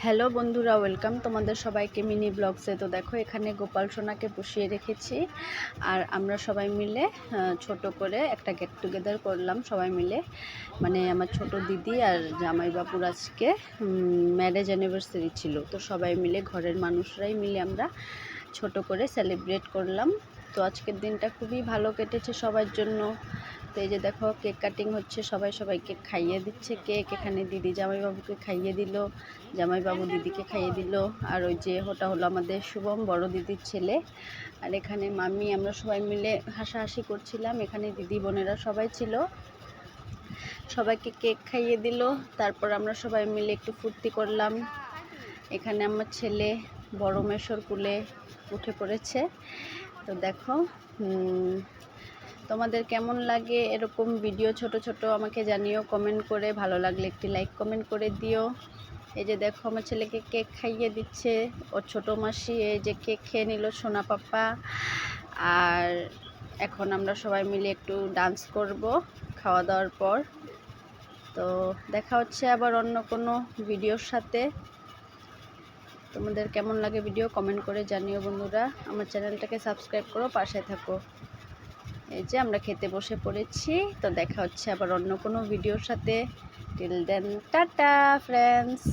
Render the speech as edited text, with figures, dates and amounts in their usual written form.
Hello বন্ধুরা, welcome তোমাদের সবাইকে মিনি ব্লগসে। তো দেখো, এখানে গোপাল সোনাকে বসিয়ে রেখেছি আর আমরা সবাই মিলে ছোট করে একটা গেট টুগেদার করলাম সবাই মিলে। মানে আমার ছোট দিদি আর জামাইবাবুর আজকে ম্যারেজ অ্যানিভার্সারি ছিল, তো সবাই মিলে ঘরের মানুষরাই মিলে আমরা ছোট করে সেলিব্রেট করলাম। তো আজকের দিনটা খুবই ভালো কেটেছে সবার জন্য। তো এই যে দেখো, কেক কাটিং হচ্ছে, সবাইকে খাইয়ে দিচ্ছে কেক। এখানে দিদি জামাইবাবুকে খাইয়ে দিল, জামাইবাবু দিদিকে খাইয়ে দিল। আর ওই যে ওটা হলো আমাদের শুভম, বড় দিদির ছেলে। আর এখানে মামি, আমরা সবাই মিলে হাসাহাসি করছিলাম। এখানে দিদি বোনেরা সবাই ছিল, সবাইকে কেক খাইয়ে দিল। তারপর আমরা সবাই মিলে একটু ফুর্তি করলাম। এখানে আমার ছেলে বড় মেশোর কুলে উঠে পড়েছে। তো দেখো, তোমাদের কেমন লাগে এরকম ভিডিও ছোট ছোট আমাকে জানিও কমেন্ট করে। ভালো লাগলে একটি লাইক কমেন্ট করে দিও। এই যে দেখো, আমার ছেলেকে কেক খাইয়ে দিচ্ছে ওর ছোটো মাসি। এই যে কেক খেয়ে নিল সোনা পাপা। আর এখন আমরা সবাই মিলে একটু ডান্স করব খাওয়া দাওয়ার পর। তো দেখা হচ্ছে আবার অন্য কোনো ভিডিওর সাথে। তোমাদের কেমন লাগে ভিডিও কমেন্ট করে জানিও বন্ধুরা। আমার চ্যানেলটাকে সাবস্ক্রাইব করো, পাশে থাকো। এই যে আমরা খেতে বসে পড়েছি। তো দেখা হচ্ছে আবার অন্য কোনো ভিডিওর সাথে। Till then, tata friends.